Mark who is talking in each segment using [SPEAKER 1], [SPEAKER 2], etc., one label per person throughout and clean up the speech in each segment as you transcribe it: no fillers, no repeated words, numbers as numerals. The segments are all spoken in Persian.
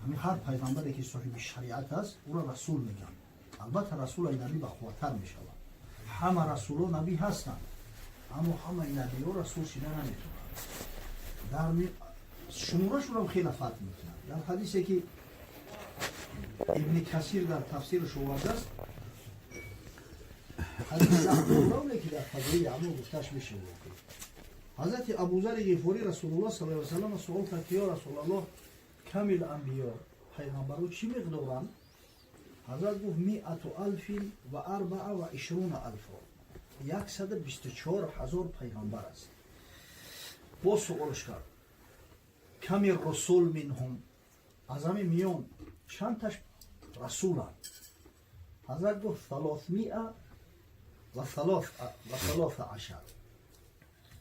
[SPEAKER 1] همین هر پیغمبری که صاحب شریعت است او را رسول میگن. البته رسول نبی بخواتر میشود. همه رسول نبی هستند اما همه نبی ها رسول شدن نمیتونند. در شمورشون هم خیلی فرق میکنند. در حدیثی که ابن کثیر در تفسیرش آورده است، حدیث ابوذر که در فضایل اعمال گفتش میشه. حضرت ابوذر غفاری رسول الله صلی الله علیه و سلم سوال کرد که یا رسول الله کامل انبیا پیغمبرو چی مقدارند؟ حضرت گفت 124,000 124,000 پیغمبر است. با سوالش کرد کمی رسول منهم، از همین میان چند تاش رسولند؟ حضرت گفت 313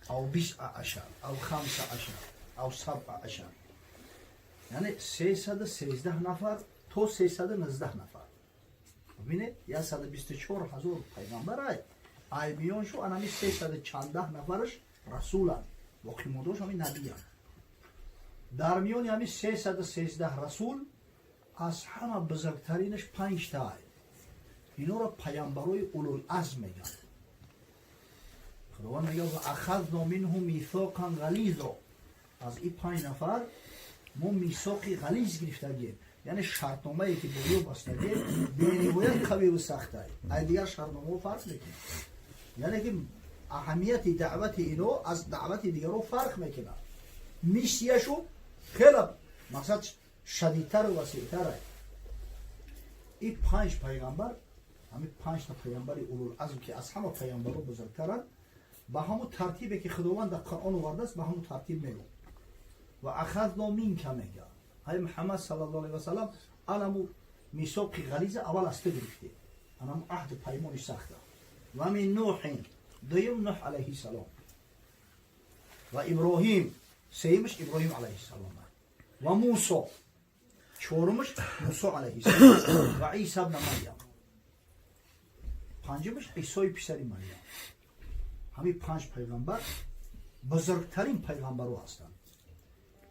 [SPEAKER 1] او 12 او 15 او 17، یعنی 313 نفر تا 319 نفر. ببینید 124,000 پیغمبر ای میان شو انمی 300 چنده نفرش رسولند، باقی مداش همین نبی هست. در میان همین 313 رسول از همه بزرگترینش 5 تا اینا را پیامبرای اولوالعزم میگن. خداوند میگه و اخذنا منهم میثاقا غلیظا، از این 5 نفر ما میثاقی غلیظ گرفتگیم، یعنی شرطنامه ای که با بستگیم بینوایت قوی و سخته ای دیگر شرطنامه فرق میکنه. یعنی که اهمیت دعوت اینو از دعوت دیگر رو فرق میکنه. میشیشو خیلی مقصد شدیدتر و وسیعتر. این 5 پیغمبر، همین 5 تا پیغمبر اولوالعزم که از همه پیغمبرها بزرگترند، به همون ترتیبی که خداوند در قرآن آورده است به همون ترتیب میرو. و اخذنا منک میگه ای محمد صلی الله علیه و سلم علمو میثاق غلیظ اول است گرفته، انم عهد پیمانی سخته. و من نوح دویم نوح علیه السلام و ابراهیم سیمش ابراهیم علیه السلام و موسی چهارمش موسی علیه السلام و عیسی ابن مریم پنجمش عیسی پسر مریم. همین 5 پیغمبر بزرگترین پیغمبرها هستند.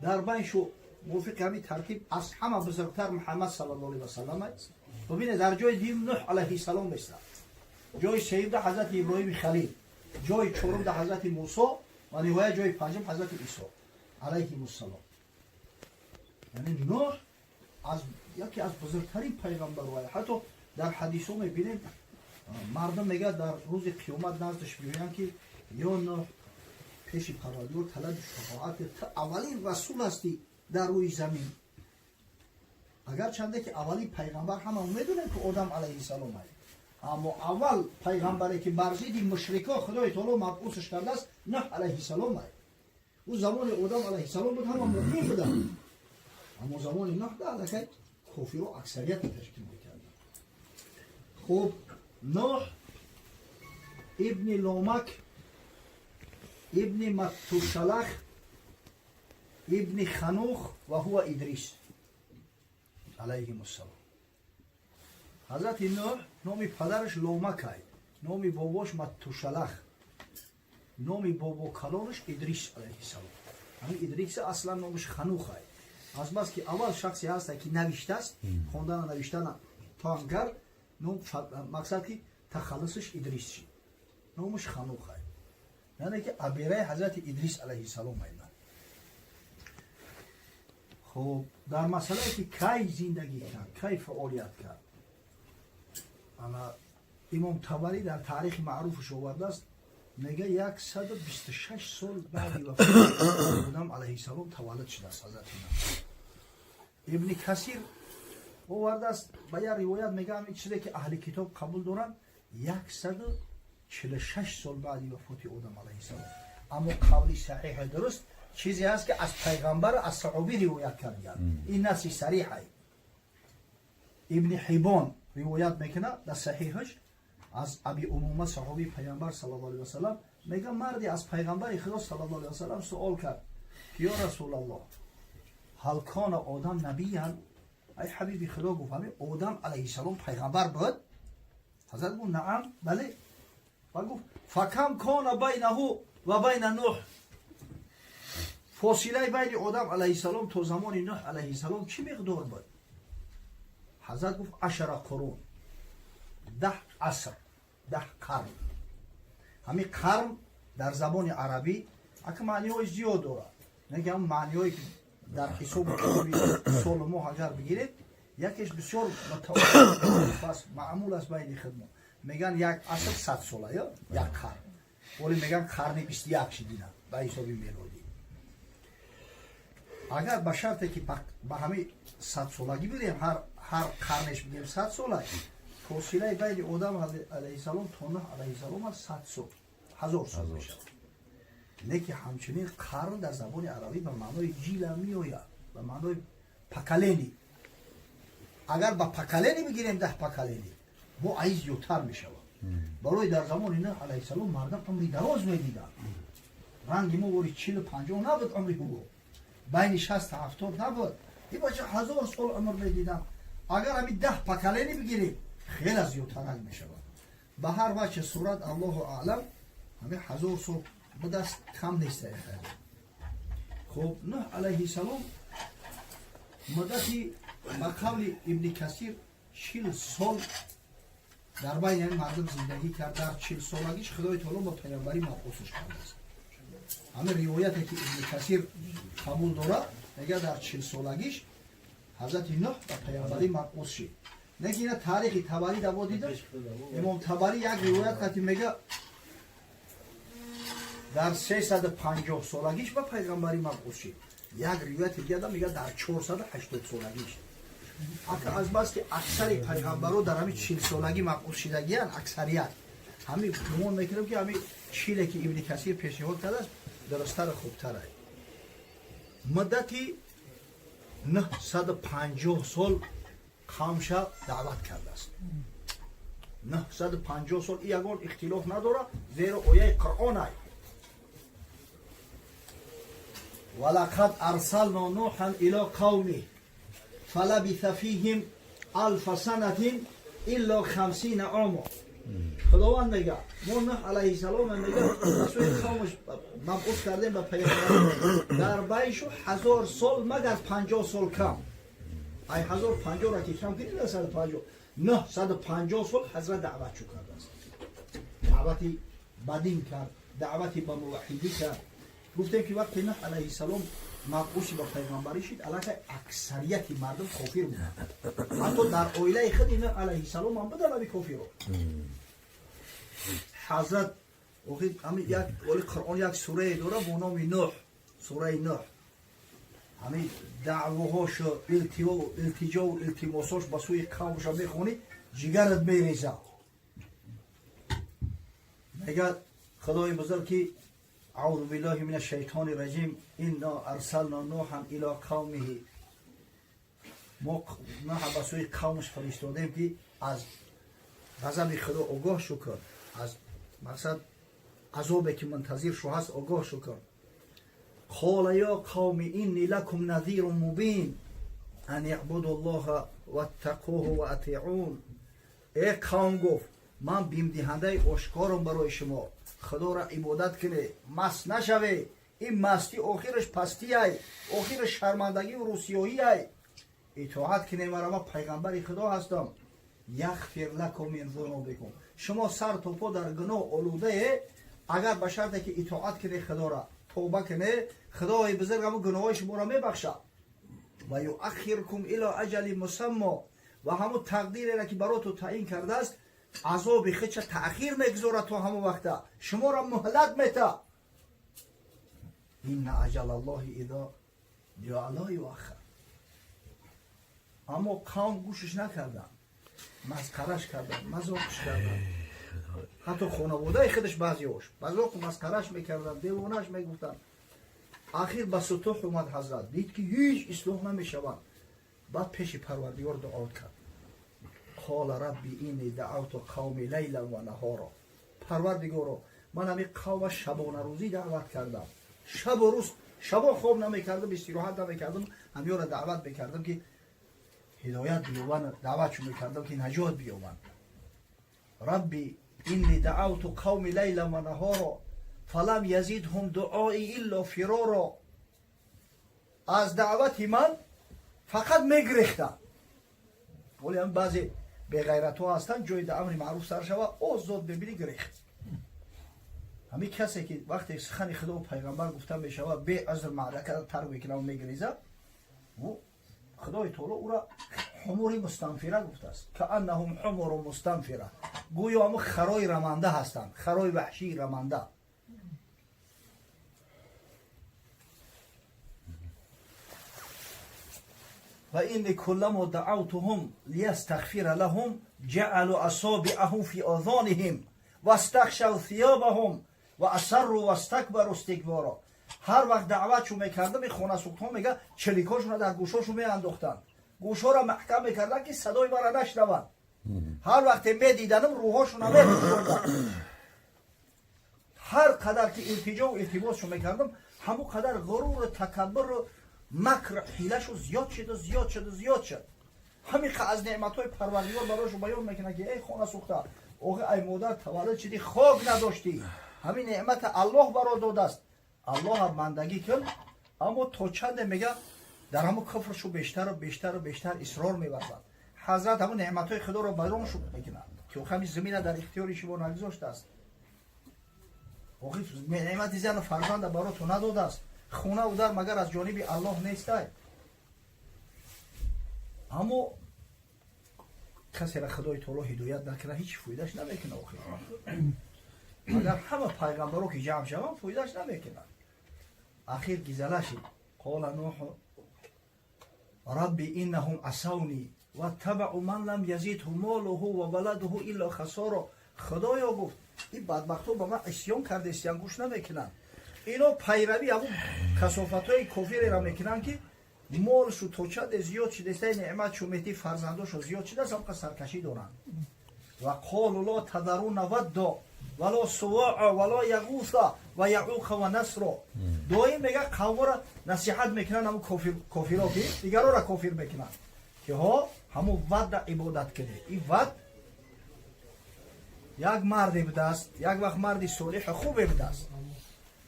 [SPEAKER 1] در بینشو موافق همین ترتیب از همه بزرگتر محمد صلی الله علیه و سلم است. ببینید در جای دیم نوح علیه السلام است، جای سوم ده حضرت ابراهیم خلیل، جای چهارم ده حضرت موسی و نهایت جای پنجم حضرت عیسی علیه السلام. یعنی نوح از یکی از بزرگترین پیغمبرها. حتی در حدیث ها میبینید مردم میگه در روز قیامت نزدش بیاین که یا نوح پیش پروردگار طلب شفاعت، اولین رسول هستی در روی زمین. اگر چنده که اولین پیغمبر همه میدونه که آدم علیه السلام است، اما اول پیغمبری که بر ضد مشرکا خدای تعالی مبعوثش کرده است نوح علیه السلام است. او زمان آدم علیه السلام بود همه مؤمن بودن، اما زمان نوح ده کافر و اکثریت تشکیل میکرد. خب نوح ابن لامک ابن متوشلخ ابن خنوخ و هو ادریس علیه السلام. حضرت نوح نام پدرش لامک است، نام باباش متوشلخ، نام بابا کلانش ادریس علیه السلام. همین ادریس اصلا نامش خنوخ است. از بس که اول شخصی هست که نوشته است، خواندن و نوشتن توانگر، مقصد که تخلصش ادریس شد، نامش خنوخ است. یعنی که ابیره حضرت ادریس علیه السلام است. خب در مسئله که کی زندگی کرد، کی فعالیت کرد، اما امام طبری در تاریخ معروفش آورده است، میگه 126 سال بعد وفات آدم علیه السلام تولد شده است حضرت نوح. ابن کثیر آورده است با یه روایت میگه این چیزی که اهل کتاب قبول دارن 146 سال بعد وفات آدم علیه السلام. اما قولی صحیح درست چیزی هست که از پیغمبر از صحابی روایت کرده، این نصی صریح است. ابن حبان روایت میکنه در صحیحش از ابی امامه صحابی پیغمبر صلی الله علیه و سلم، میگه مردی از پیغمبر خدا صلی الله علیه و سلم سوال کرد که یا رسول الله هل کان آدم نبیان؟ ای حبیبی خدا گفت همین آدم علیه السلام پیغمبر بود؟ حضرت گفت نعم بله. و گفت فکم کان بینه و بین نوح، فاصله بین آدم علیه السلام تا زمان نوح علیه السلام چی مقدار بود؟ حضرت گفت 10 قرون، 10 عصر، 10 قرن. همین قرن در زبان عربی اگه معنی های زیاد داره، نگه هم معنی هایی که در حساب سال ماه اگر بگیرید یکیش بسیار معمول است بین خدمت. میگن یک عصر 100 ساله یا یک قرن، ولی میگن قرن 21 شدیدن به حساب میلادی. اگر به شرطی که به همین 100 سالگی بریم هر قرنش بگیم 100 ساله، فاصله بین آدم علیه السلام تا نوح علیه السلام 100 سال 1000 سال میشه. لیکن همچنین قرن در زبان عربی به معنای جیل میآید، به معنای پکلینی. اگر با پکلینی بگیریم 10 پکلینی با عیز زیادتر میشود. برای در زمان نوح علیه السلام مردم عمری دراز میدیدن. رنگ ما وری 40 50 نبود عمری او، بین 60 تا 70 نبود. این بچه 1000 سال عمر میدیدن. اگر همین 10 پکلینی بگیریم خیلی زیادتر میشود. به هر وجه صورت الله اعلم همین 1000 سال بدست کم نیست. خب نوح علیه السلام مدتی با قول ابن کثیر 40 سال در بین این مردم زندگی کرد. در 40 سالگیش خدای تعالی با پیامبری مبعوثش کرده است. همه روایتی که ابن کثیر قبول داره میگه در 40 سالگیش حضرت نوح با پیامبری مبعوث شد. نگه اینا تاریخی تبری دوا دیده. امام تبری یک روایت که میگه در 350 سالگیش با پیغمبری مبعوث شد. یک روایت دیگه میگه در 480 سالگیش. از بس که اکثر پیغمبرها در همین 40 سالگی مبعوث شدگیان، اکثریت همین گمان میکنم که همین 40 که ابن کثیر پیشنهاد کرده است درست‌تر خوبتره. مدتی 950 سال قومش دعوت کرده است. 950 سال این یگان اختلاف نداره، زیرا آیه قرآن است. ولقد ارسلنا نوحا الى قومه فلبث فیهم 1000 سنة الا 50 عاما. خداوند میگه ما نوح علیه السلام میگه رسول قومش مبعوث کردیم به پیغمبر در بینش 1000 سال مگر 50 سال کم. ای 1050 را که کم کنید 150 950 سال حضرت دعوت شو کرده است. دعوتی بدین کرد، دعوتی به موحدی کرد. گفتیم که وقتی نوح علیه السلام مبعوث به پیغمبری شد علاقه اکثریت مردم کافر بودند. حتی در عائله خود نوح علیه السلام هم بدن کافر بود. حضرت همین یک ولی قرآن یک سوره داره با نام نوح، سوره نوح. همین دعواهاش و التجا و التماساش به سوی قومش میخونی جگرت میریزه. میگه خدای بزرگ که اعوذ بالله من الشیطان الرجیم انا ارسلنا نوحا الى قومه. ما نوح به سوی قومش فرستادیم که از غضب خدا آگاه شو کن، از مقصد عذابی که منتظر شو هست آگاه شو کن. قال یا قوم اینی لکم نذیر مبین ان اعبدوا الله واتقوه و اطیعون. ای قوم گفت من بیم دهنده آشکارم برای شما، خدا را عبادت کنه، مست نشوه. این مستی آخرش پستی ای، آخرش شرمندگی و رسوایی ای. اطاعت کنه، من پیغمبر خدا هستم. یغفر لکم من ذنوبکم. شما سر تا پا در گناه آلوده، اگر به شرطی که اطاعت کنه خدا را، توبه کنه، خدای بزرگ هم گناهای شما را میبخشه. و یؤخرکم الی اجل مسمى. و همون تقدیری را که براتون تعیین کرده است عذاب خود تأخیر میگذاره تا همون وقت شما را مهلت میده. این اجل الله اذا جاء لا یؤخر. اما قوم گوشش نکردن، مسخرش کردن، مذاقش کردن. حتی خانواده خودش بعضیاش مذاق و مسخرش میکردن، دیوانش میگفتن. آخر به سطوح اومد حضرت، دید که هیچ اصلاح نمیشوند. بعد پیش پروردگار دعا کرد. قال ربی اینی دعوت قومی لیلا و نهارا. پروردگارا من همی قوم شبانه روزی دعوت کردم، شب و روز، شبا خواب نمیکردم، استراحت نمیکردم، همی را دعوت میکردم که هدایت بیاون، دعوتشو میکردم که نجات بیاون. ربی اینی دعوت قومی لیلا و نهارا فلم یزیدهم دعایی الا فرارا. از دعوت من فقط میگریختن. ولی هم بعضی بغیرت ها هستن جای در امر معروف سر شوه او زود ببینی گریخت. همین کسی که وقتی سخن خدا و پیغمبر گفتن میشوه به عذر معرکه ترک میکنه و میگریزه و خدای تعالی او را حمور مستنفره گفته است که انهم حمور مستنفره، گویا همه خرای رمانده هستند، خرای وحشی رمانده. و این کلما دعوتهم لیستغفر لهم جعلوا اصابعهم فی آذانهم واستغشوا ثيابهم و اصروا واستكبروا استکبارا. هر وقت دعوتشو میکردم این خونه سوختان میگه چلیکاشون در گوشاشو میانداختن، گوشا را محکم میکردن که صدای مرا نشنون. هر وقت میدیدنم روحاشون را میبردن. هر قدر که التجا و التباسشو میکردم همون قدر غرور و تکبر و مکر حیلهشو زیاد شد. همین که از نعمتهای پروردگار براشو بیان میکنه که ای خانه سوخته آقا ای مادر تولد شدی خاک نداشتی، همین نعمت الله برا داده است. الله هم مندگی کن اما تو چند میگه در همون کفرشو بیشتر و بیشتر اصرار میورزد. حضرت همون نعمتهای خدا رو برامشو میکنه که همین زمین در اختیار شما نگذاشته است. آقا نعمت زن و فرزند برا تو نداده است، خونه و در مگر از جانب الله نیسته. اما کسی را خدای تعالی هدایت نکنه هیچ فایدهش نمیکنه. اگر همه پیغمبرو که جمع شوند فایدهش نمیکنه. اخیر گزله شد قال نوح ربی انهم عصونی و تبعوا من لم یزیده ماله و ولده الا خسارا. خدایا گفت این بدبختو با من عصیان کرده، عصیان گوش نمیکنن. اینا پیروی همون کثافت‌های کفر را میکنن که مالشو توچد زیاد شده است، نعمت شو میتی فرزنداشو زیاد شده است، هم سرکشی دارن. و قال لا تذرون ودا ولا سواع ولا یغوث و یعوق و نصر. دائم میگه قوم را نصیحت میکنن همون کافرها که دیگران را کافر میکنن که ها همون ود را عبادت کنه. این ود یک مردی بوده است، یک وقت مردی صالح خوبی بوده است.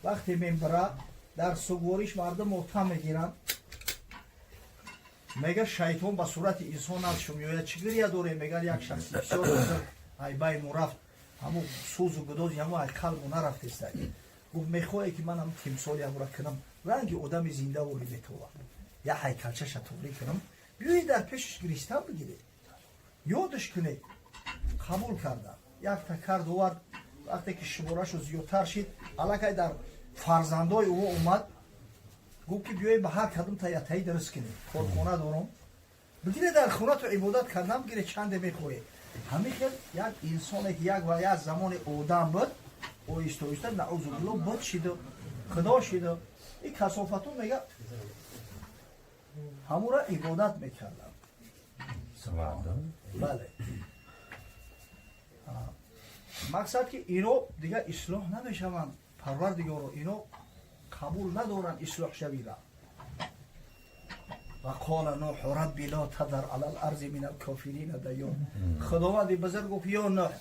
[SPEAKER 1] وقتی میبره در سوگواریش مردم محتم میگیرن، میگه شیطان به صورت انسان از شمیویت چگریه داره. میگه یک شخصی بسیار بزرگ ای بای مرفت همون سوز و گداز همون ای قلب و نرفت است. گفت میخواهی که من هم تمثالی هم را کنم رنگ آدم زنده و لیبتوه یا هیکلچه شطوری کنم بیایی در پیشش گریستن بگیره یادش کنه. قبول کردن یک تکر دوار. وقتی که شمارش رو زیادتر شد علاقه در فرزندای او اومد گفت که بیایی به هر کدوم تایی درست کنی، کارخانه دارم بگیره در خونه تو عبادت کردن بگیره چند میخوری. همین خیل یک انسان که یک و یک زمان آدم بود او ایستویسته نعوذ بالله بد شده خدا شده. این کثافتون میگه همون را عبادت میکردن. بله مقصد که اینو دیگه اصلاح نمیشوند، پروردگار رو اینو قبول ندارن اصلاح شوی را. و قال نوح ربی لا تذر علی الارض من الکافرین دیار. خداوند بزرگ گفت یا نوح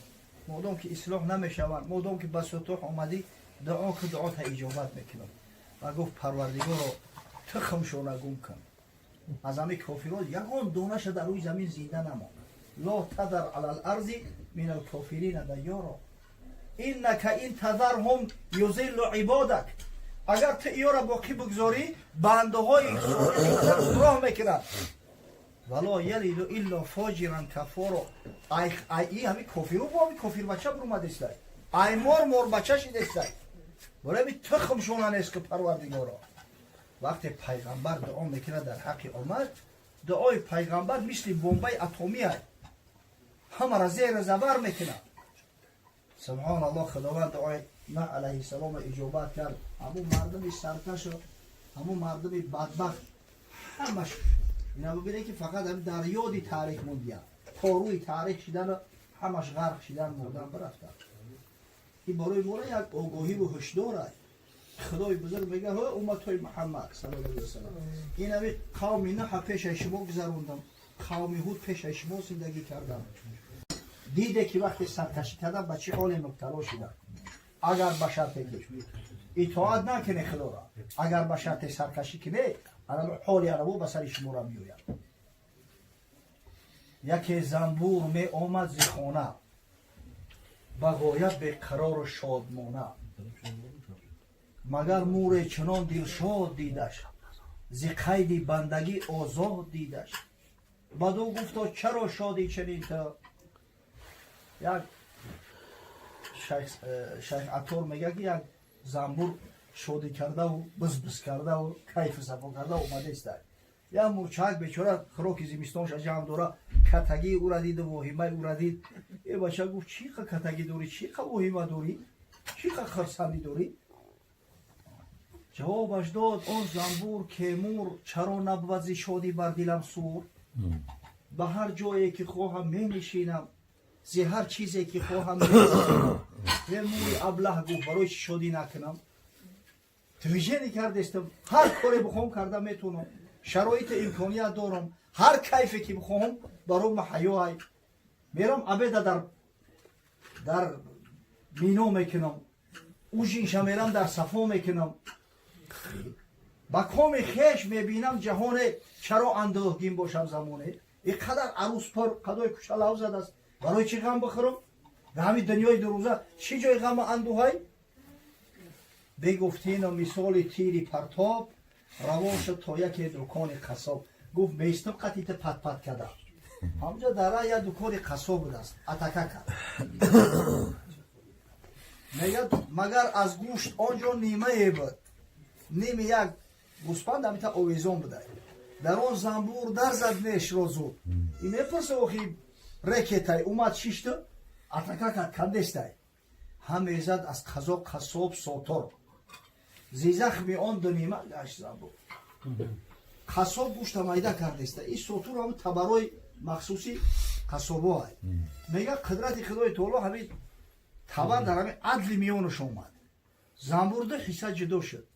[SPEAKER 1] مادام که اصلاح نمیشوند، مادام که به سطوح آمدی دعا که دعا تا اجابت میکنم. و گفت پروردگار رو تخمشو نگم کن، از همه کافران یگان دانش در روی زمین زنده نماند. لا تذر علی الارض من الکافرین دیارا اینک این تذرهم یضل عبادک. اگر تو اینا را باقی بگذاری بنده های راه میکنند. ولا یلد الا فاجرا کفارا. ای همین کافرو با همین کافر بچه برومد است، ای مار بچه شده است. برای همین تخم شونه نیست که پروردگارا. وقتی پیغمبر دعا میکنه در حق امت، دعای پیغمبر مثل بمبای اتمی است، همه را زیر زبر میکنه. سبحان الله. خداوند دعای نوح علیه السلام اجابت کرد. همون مردم سرکش و همون مردم بدبخت همش اینا ببینید که فقط هم در یادی تاریخ موندیان، پاروی تاریخ شدن و همش غرق شدن مردن برفتن. این برای یک آگاهی و هشدار است. خدای بزرگ میگه ها امت های محمد صلی الله علیه و سلم این همه قوم نوح پیش شما گذروندم، قوم هود پیش شما زندگی کردم. دیده که وقتی سرکشی کردن به چه حال مبتلا شدن. اگر به شرط اطاعت نکنه خدا را، اگر به شرط سرکشی کنه الان حالی عربو بسر شما میوید. یکی زنبور می آمد ز خانه بغایت به قرار و شادمانه، مگر مور چنان دلشاد دیدش ز قید بندگی آزاد دیدش. بدو گفتا چرا شادی چنین تو؟ یک شیخ عطار میگه که یک زنبور شادی کرده و بز کرده و کیف صفا کرده اومده است. یا مورچک بیچاره خروک زمستانش جمع داره، کتگی او را دید و واهمه او را دید. ای بچه گفت چی کتگی داری، چی واهمه داری، چی خرسندی داری؟ جوابش داد آن زنبور که مور چرا نبود ز شادی بر دلم سور. به هر جایی که خواهم می نشینم، ز هر چیزی که خواهم می نشینم. یه موی ابله گفت برای شادی نکنم. تویژنی کردستم هر کاری بخوام کرده میتونم، شرایط امکانیت دارم، هر کیفی که بخوام برام حیای میرم عبیده در مینو میکنم، اوجینشا میرم در صفا میکنم. با کام خیش میبینم جهان چرا اندوهگین باشم زمانه. اینقدر عروس پر قدای کشل زده است، برای چی غم بخورم؟ به همین دنیای دو روزه چی جای غم و اندوهای؟ بگفتین مثال تیری پرتاب روان شد تا یک دکان قصاب. گفت میستم قطیت پت پت کرده، همجا در یک دکان قصاب بود است، اتکه کرد. میگه مگر از گوشت آنجا نیمه ای بود، نیمه یک گوسپند همیتا آویزون بوده. در آن زنبور در زد نیش را زود. این میپرسه اخی رکتای اومد شیشتو اتکه کرد کندستای. همه زد از قضا قصاب ساتور، زیزخمی آن دو نیمه گشت زنبور. قصاب گوشت میده کردسته. این ساتور هم تبرای مخصوصی قصابا های. میگه قدرت خدای تعالی همین تبر در همین عدل میانش اومد. زنبور ده حصه جدا شد.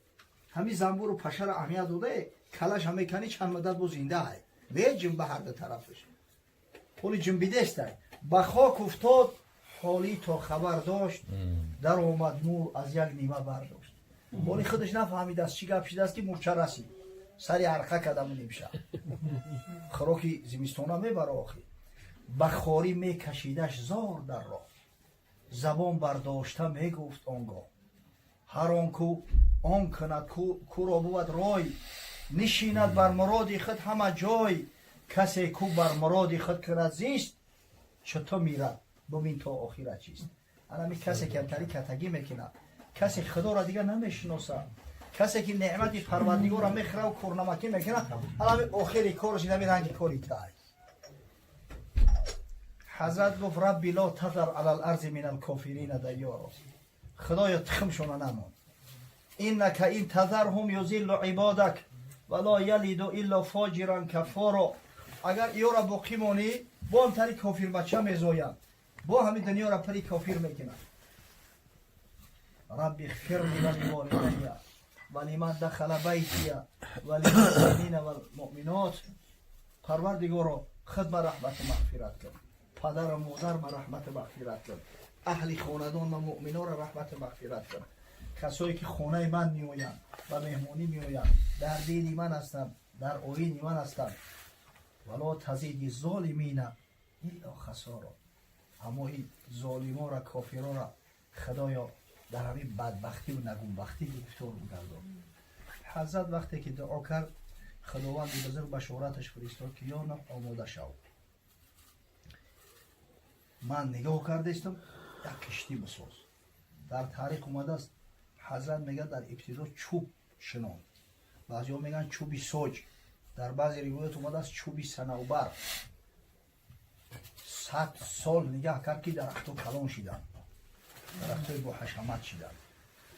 [SPEAKER 1] همین زنبور رو پشر اهمیت داده، کلش همه کنی چند مدت با زنده های. به جنبه هر دو طرفش. پولی جنبیده است. به خاک افتاد حالی تا خبر داشت، در اومد مور از یک نیمه برداشت. پولی خودش نفهمید از چی گپ شده است که مورچه رسید. سری حرقه کدم نمیشه. خروکی زمستانه میبره آخی. بخاری میکشیدش زار در راه، زبان برداشته میگفت آنگاه. هر آنکو آن کند کو را بود رای، نشیند بر مراد خود همه جای. کسی کو بر مراد خود کند زیست، چطور میرد ببین تا آخرت چیست. الان کسی که امتری کتگی میکنه، کسی خدا را دیگه نمیشناسه، کسی که نعمت پروردگار را میخره و کورنمکی میکنه، الان آخری کارش نمی رنگی کاری تای. حضرت گفت ربی لا تذر علی الارض من الکافرین دیارا. خدایا تخمشون نمان. اینک این تذرهم یضل عبادک ولا یلد الا فاجرا کفارا. اگر ایو را باقی مانی با امتری کافر بچه میزاین، با همین دنیا را پری کافر میکنن. ربی اغفر لی ولوالدی ولمن دخل بیتی وللمؤمنین والمؤمنات. پروردگارا خود ما رحمت و مغفرت کن، پدر و مادر ما رحمت و مغفرت کن، اهل خاندان و مؤمنان را رحمت و مغفرت کن. کسایی که خانه من میآیند و مهمانی میآیند در دین من هستند، در آیین من هستند. ولا تزید الظالمین الا خسارا. اما این ظالما را کافرا را خدایا در همین بدبختی و نگونبختی گرفتار بگردان. حضرت وقتی که دعا کرد خداوند بزرگ بشارتش فرستاد که یا نه آماده شو. من نگاه کردستم یک کشتی بساز. در تاریخ اومده است حضرت میگه در ابتدا چوب شنان، بعضی ها میگن چوبی سوج، در بعضی روایت اومده است چوبی صنوبر. 100 سال نگاه کرد که درختو کلان شدن، درختای با حشمت شدن.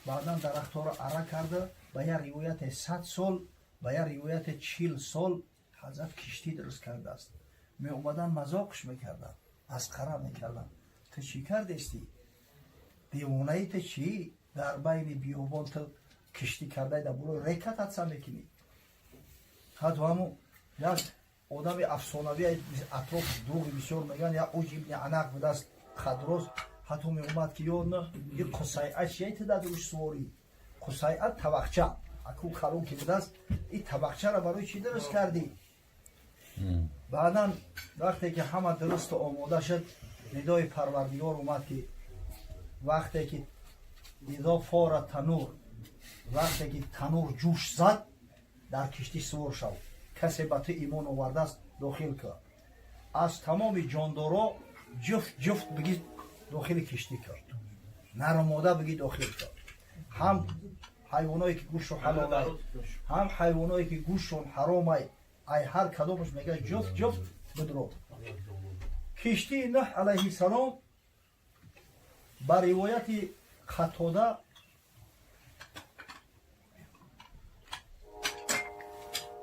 [SPEAKER 1] بعدا درختها را اره کرده، به یه روایت 100 سال، به یه روایت 40 سال حضرت کشتی درست کرده است. می اومدن مذاقش میکردن، مسخره میکردن. تو چی کردستی؟ دیوانه ای تو چی؟ در بین بیابان تو کشتی کرده در برو ریکت حدثه میکنی. حتی همون یک آدم افسانوی اطراف دوغی بسیار میگن یا اوج ابن عنق بوده است خدروز. حتی می اومد که یا نه یه قصیعه چیه تا در روش سواری، قصیعه توقچه اکو کلون که بودست این طبقچه را برای چی درست کردی؟ بعدا وقتی که همه درست و آماده شد ندای پروردگار اومد که وقتی که اذا فار تنور، وقتی که تنور جوش زد در کشتی سوار شد. کسی به تو ایمان آورده است داخل کرد. از تمام جاندارا جفت بگید داخل کشتی کرد، نر و ماده بگید داخل کرد. هم حیوانایی که گوشت حلال هم حیوانایی که گوشتشون حرام ای هر کدومش میگه جفت بدرو. کشتی نوح علیه السلام با روایت قتاده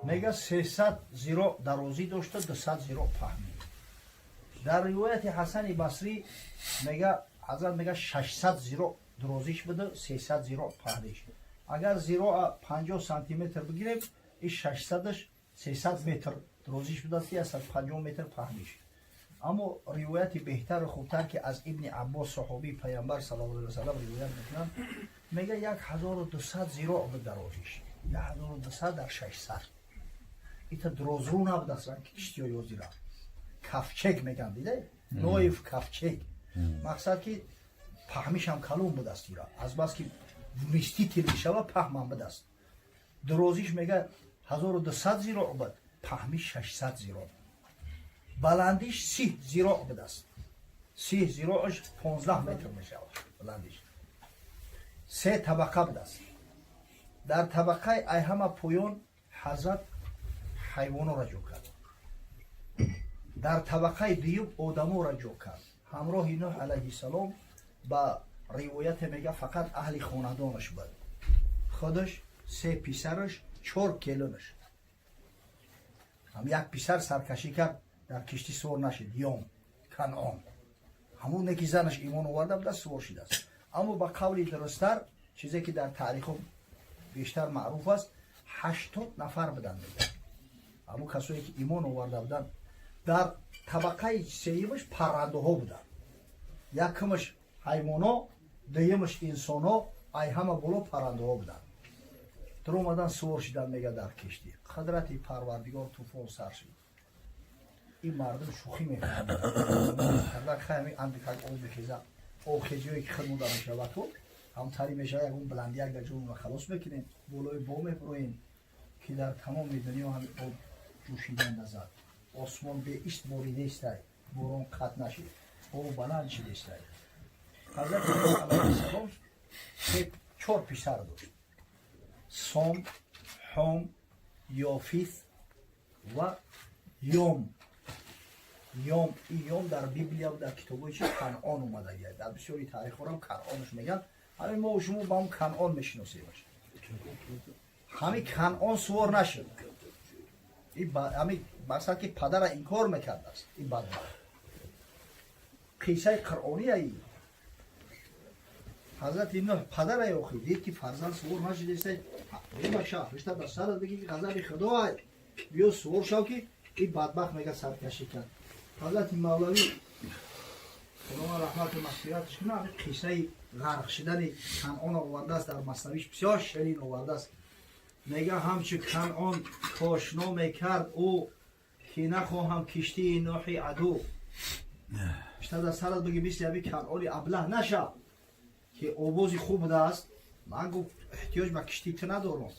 [SPEAKER 1] میگه 300 زیرا درازی داشته، 200 زیرا پهنی. در روایت حسن بصری میگه حضرت میگه 600 زیرا درازیش بوده، 300 زیرا پهنیش. اگر زیرا 50 سانتی متر بگیریم این 600ش 300 متر درازیش بوده، 350 متر پهنیش. اما روایت بهتر و خوبتر که از ابن عباس صحابی پیامبر صلی الله علیه و سلم روایت میکنن میگه 1200 زیرا به درازیش، 1200 در 600. ایتا دراز رو نبوده اصلا کشتی های وزیره کفچک میگن دیده، نویف کفچک. مقصد که پهمیش هم کلون بوده است ایرا، از بس که میستی تیر میشوه پهم هم بوده است. درازیش میگه 1200 زیرا بود، پهمیش 600 زیرا، بلندیش 30 زیرا بوده است. 30 زیراش 15 متر میشوه بلندیش. 3 طبقه بوده است. در طبقه ای همه پویان حضرت حیوانو را جو کرد. در طبقه دیوم آدمو را جو کرد. همراه نوح علیه السلام با روایت میگه فقط اهل خاندانش بود. خودش، 3 پسرش، 4 کلونش. هم یک پسر سرکشی کرد در کشتی سوار نشد، یوم کنعان. همون که زنش ایمان آورده بود سوار شده است. اما با قولی درستر چیزی که در تاریخ بیشتر معروف است 80 نفر بودن میگه. همون کسایی که ایمان آورده بودن. در طبقه سیمش پرنده ها بودن، یکمش حیوانا، دویمش انسانا، ای همه بالا پرنده ها بودن. در اومدن سوار شدن میگه در کشتی. قدرت پروردگار طوفان سر شد. این مردم شوخی میکنن در خیلی اندکک آب بخیزه، آب خیزیایی که خدمون دارن شود تو همتری میشه یک اون بلندی یک در جون رو خلاص بکنیم بولای با میبروین که در تمام دنیا همین آب جوشیدن نزد. آسمان به ایست باریده استای، باران قط نشید، آب بلند شد استای. حضرت علیه السلام 4 پسر داشت، سام، حام، یافیث و یوم. یوم در بیبلیا و در کتابای چی کنعان اومده گید. در بسیاری تاریخ ها هم کنعانش میگن. همین ما و شما با هم کنعان میشناسیمش. همین کنعان سوار نشد. همین مثلا که پدر این کار میکرد است. این بدبخت قصه قرآنی ای حضرت نوح پدر ای آخی دید که فرزند سوار نشد است. این بخشه رشته در سرت بگی که غضب خدا ای بیا سوار شو که این بدبخت میگه سرکشی کرد. حضرت مولوی خدا رحمت و مغفرتش کنه قصه غرق شدن کنعان آورده است، در مثنویش بسیار شیرین آورده است. میگه همچه کنعان کاشنا میکرد او که نخواهم کشتی نوحی عدو. بیشتر در سرت بگی بیستی همی کنعانی ابله نشه که آوازی خوب بوده است. من گفت احتیاج به کشتی تو ندارم.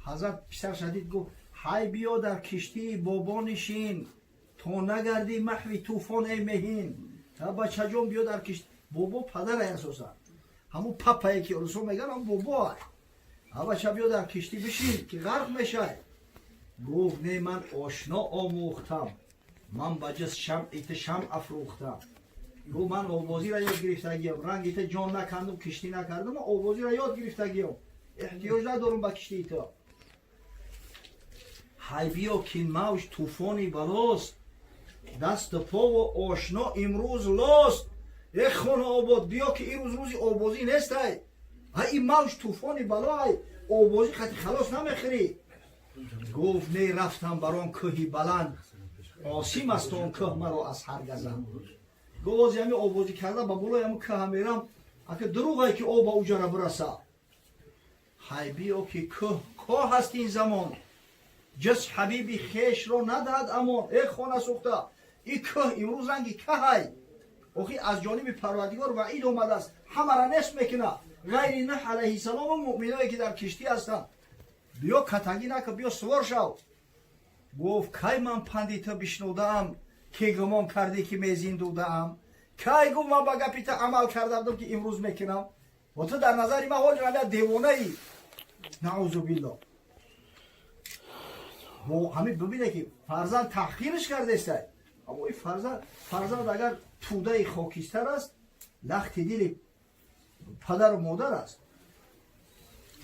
[SPEAKER 1] حضرت پسر شدید گفت های بیا در کشتی بابا نشین تو نگردی محوی طوفان ای مهین. بچه جان بیا در کشتی. بابا پدر ای اساسا همون پپایی که رسول میگن هم بابا ای. بچه بیا در کشتی بشین که غرق میشه. گفت نه من آشنا آموختم، من بجز شمع افروختم. گفت من آوازی را یاد گرفتگیم، رنگ ایت جان نکندم کشتی نکردم، آوازی را یاد گرفتگیم، احتیاج ندارم به کشتی تا. های بیا که این موج طوفانی بلاست، دست پا و آشنا امروز لاست. یک خانه آباد بیا که این روزی آوازی نیست. این موج طوفانی بلای آوازی خطی خلاص نمیخری. گفت نه رفتم بران کوهی بلند، آسیم است اون که مرا از هر گزند. گفت همی آوازی کرده با بلای همون که میرم اگه دروغ که آب اوجا را برسه. های بیو که که هست این زمان جس حبیبی خیش رو نداد امان ای خانه سوخته این که امروز رنگی که های اوخی از جانب پروردگار وعید اومده است همه را نصف میکنه غیر نوح علیه السلام و مؤمنایی که در کشتی هستن بیا کتگی نکن بیا سوار شو گفت کی من پندیتا بشنودم که گمان کردی که میزیندودم کی گفت من با گپیتا عمل کردم که امروز میکنم و تو در نظری من حال جمعه دیوانه ای نعوذ بالله و همین ببینه که فرزند تحقیرش کرده است اما این فرزند اگر توده خاکستر است لخت دل پدر و مادر است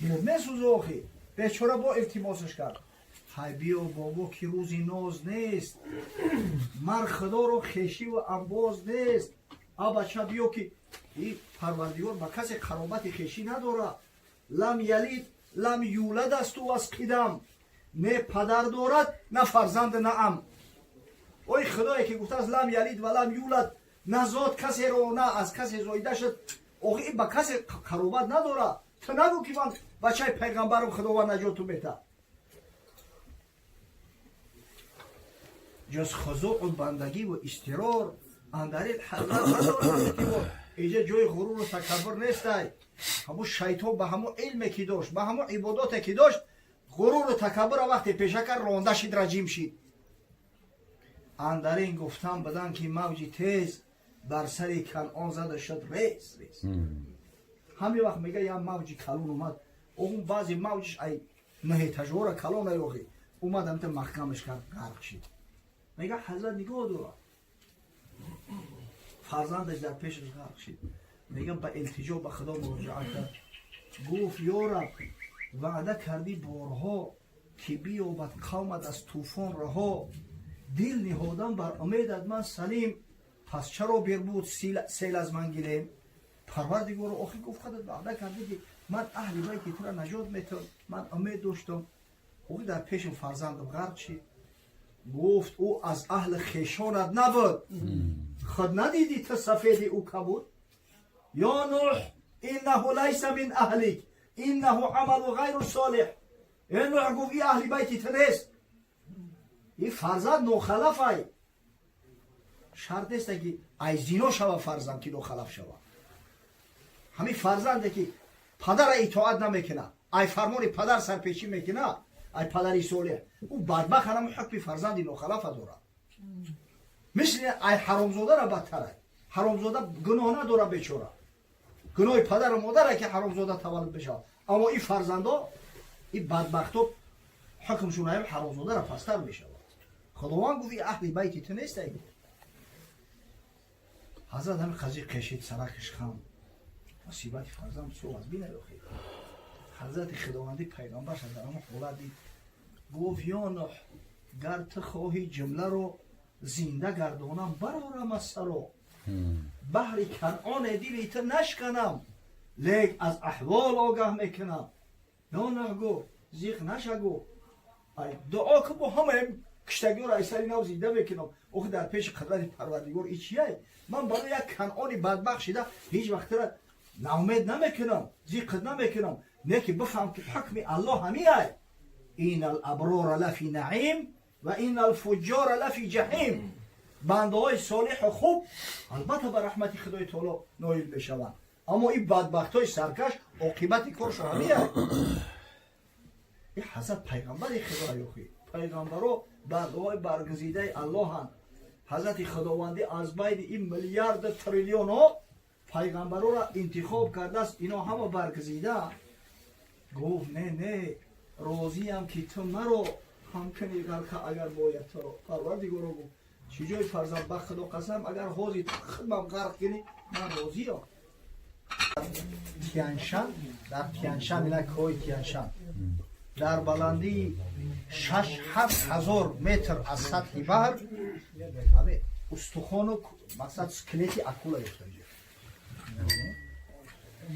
[SPEAKER 1] دل میسوزه آخی بیچاره با التماسش کرد های بیا بابا که روزی ناز نیست مر خدا رو خیشی و انباز نیست بچه بیا که این پروردگار با کسی قرابت خیشی نداره لم یلید لم یولد است و از قدم نه پدر دارد نه فرزند نه ام اوی خدایی که گفته از لم یلید و لم یولد نه زاد کسی رو نه از کسی زایده شد اوی با کسی قرابت نداره تو نگو که من بچه پیغمبرم خداوند نجات میده جز خضوع و بندگی و استرار اندرین حضرت نداره که اینجا جای غرور و تکبر نیست همون شیطان به همون علمی که داشت به همون عباداتی که داشت غرور و تکبر وقتی پیشه کرد رانده شد رجیم شد اندرین گفتم بدن که موجی تیز بر سر کنعان زده شد ریز همین وقت میگه یه موجی کلون اومد اون بعضی موجش ای نه تجوره کلون ایوخی اومد همت محکمش کرد غرق شد میگه حضرت نگاه داره فرزندش در پیشش غرق شد میگه با التجا به خدا مراجعه کرد گفت یا رب وعده کردی بارها که بیابد قومت از طوفان رها دل نهادم بر امیدت من سلیم پس چرا بیر بود سیل از من گیریم پروردگار آخی گفت خودت وعده کردی که من اهل بیت تو را نجات میتم من امید داشتم او در پیش فرزندم غرق شد گفت او از اهل خیشانت نبود خود ندیدی تو سفید او که بود یا نوح اینه لیس من اهلک اینه عمل غیر صالح این نوح گفت ای اهل بیت تو نیست این فرزند نوخلف شرط است که ای زینا شوه فرزند که نوخلف شوه همین فرزنده که پدر اطاعت نمیکنه ای فرمان پدر سرپیچی میکنه ای پدری صالح او بدبخت هم حکم فرزندی نوخلف داره مثل ای حرامزاده را بدتره حرامزاده گناه نداره بیچاره گناه پدر و مادره که حرامزاده تولد بشه اما این فرزندا این بدبختا حکمشون هم حرامزاده را پستر میشه خداوند گفت اهل بیت تو نیست حضرت همین قضیه کشید سرکش خم مصیبت فرزند سو از بینه بخیر حضرت خداوندی پیغمبر شد در اما حالت دید گفت یا نوح گر تو خواهی جمله رو زنده گردانم برارم از سرا بحر کنعان دیلی تو نشکنم لیک از احوال آگه میکنم یا نوح گفت زیخ نشه گفت دعا که با همه کشتگی رو ایسری نو زنده میکنم اوخ در پیش قدرت پروردگار ای چیه من برای یک کنعانی بدبخت شده هیچ وقت را ناامید نمیکنم زیقت نمیکنم نه که بفهم که حکم الله همیه این الابرار لفی نعیم و این الفجار لفی جهیم بنده های صالح و خوب البته به رحمت خدای تعالی نایل بشوند اما این بدبخت های سرکش عاقبت کارش همیه این حضرت پیغمبر خدای پیغمبرها بنده های برگزیده الله هستند حضرت خداوندی از بین این میلیارد تریلیون ها پیغمبرها را انتخاب کرده است اینا همه برگزیده گفت نه راضی هم که تو مرا همکنی غرق اگر باید تو را پروردگار گفت چجای فرزند به خدا قسم اگر حاضی تو خدمم غرق کنی من راضی هم تیانشان در تیانشان اینا کوی تیانشان در بلندی 6-7 هزار متر از سطح بحر همه استخوان و مقصد سکلتی اکولا یفتن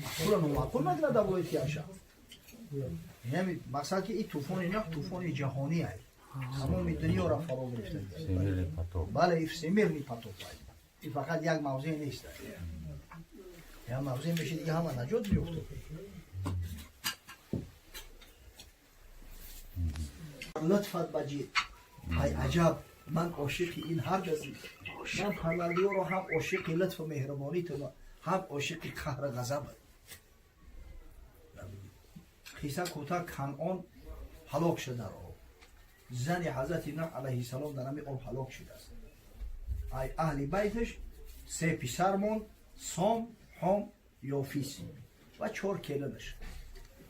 [SPEAKER 1] اکولا نماکول مدنه در بلای تیانشان یعنی مقصد که این طوفان اینا طوفان جهانی هست تمام دنیا را فرا گرفته بله این سیمیرلی پاتوق این فقط یک موضوع نیست یا موضوع میشه دیگه همه نجات بیفته لطفت بجید ای عجب من عاشق این هر جزی من پروردگار رو هم عاشق لطف و مهربانی تو هم عاشق قهر و غضب قصه کوتاه کنعان هلاک شد در آب زن حضرت نوح علیه السلام در همین آب هلاک شده است ای اهل بیتش سه پسرمون سام هم یافیس و 4 کلنش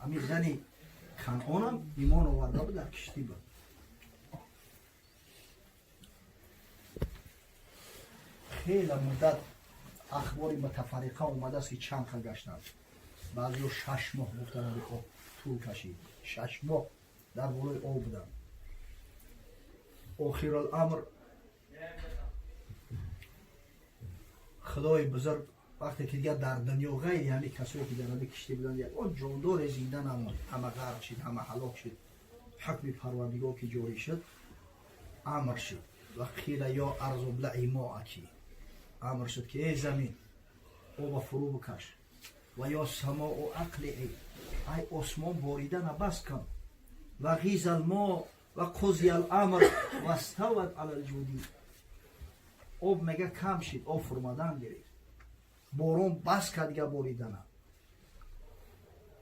[SPEAKER 1] همین زن کنعان هم ایمان آورده بود در کشتی بود خیلی مدت اخباری متفرقه اومده است که چند خل گشتند بعضی 6 ماه گفتن آب طول کشید 6 ماه در بالای آب بودن آخر الامر خدای بزرگ وقتی که دیگر در دنیا غیر یعنی کسایی که در کشتی بودن اون جاندار زنده نموند همه غرق شد همه هلاک شد حکم پروردگار که جاری شد امر شد و قیل یا ارض ابلعی ماءکی امر شد که ای زمین آب فرو بکش و یا سماء و اقلعی ای آسمان باریدن بس کن و غیز الماء و قضی الامر و استوت علی الجودی آب مگه کم شد آب فرمادن گرفت بارون بس کرد دیگه باریدن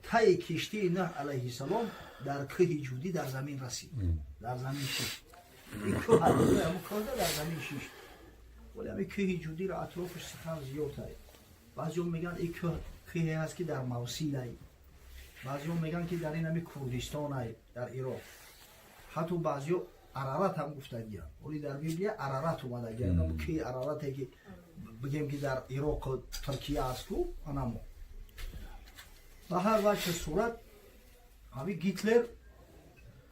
[SPEAKER 1] تای کشتی نوح علیه السلام در کوه جودی در زمین رسید در زمین شد این کوه همون کارده در زمین شد ولی همین کوه جودی را اطرافش سخن زیاد هست بعضی هم میگن این کوه هست که در موصل هست بعضی هم میگن که در این همین کردستان هست در عراق حتی بعضی ها عرارت هم گفته گیرن ولی در بیبلیه عرارت اومده گیرن که عرارت که بگیم که در عراق و ترکیه هست تو آنمو به هر وجه صورت همین گیتلر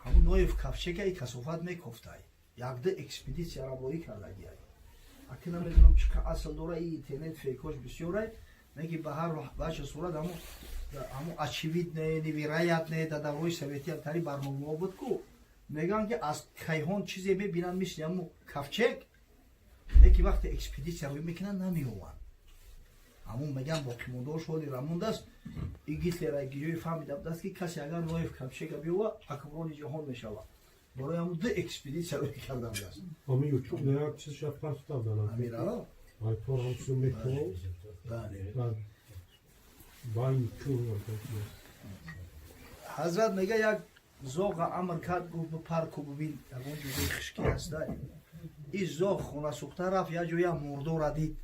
[SPEAKER 1] همون نویف کفچه که کسافت میکفته یک ده اکسپیدیسی را بایی کرده گیه اکی نمیدونم چه اصل داره این اینترنت فیکاش بسیاره میگه به هر وجه صورت همون اچیوید نه نیویرایت نه در دورای سویتی هم تری برنامه بود که میگن که از کیهان چیزی میبینن مثل همون کفچک یکی وقت اکسپیدیسی روی میکنن نمیوان همون میگن باقی مونده شدی رمونده است این گیتلر را گیجوی فهمیده بود است که کسی اگر نویف کفچک بیوه حکمران جهان میشوه برای همون ده اکسپیدیسی روی کرده بود است
[SPEAKER 2] همین یوتیوب نه یک چیز شفاف دادن
[SPEAKER 1] همین را
[SPEAKER 2] آیفون همسون میکنه
[SPEAKER 1] بله
[SPEAKER 2] با این چون
[SPEAKER 1] حضرت میگه یک زوغ امر کرد گفت بپرک و ببین در اون جوی خشکی هست این زوغ خونه سوخته رفت یا جوی مردو را دید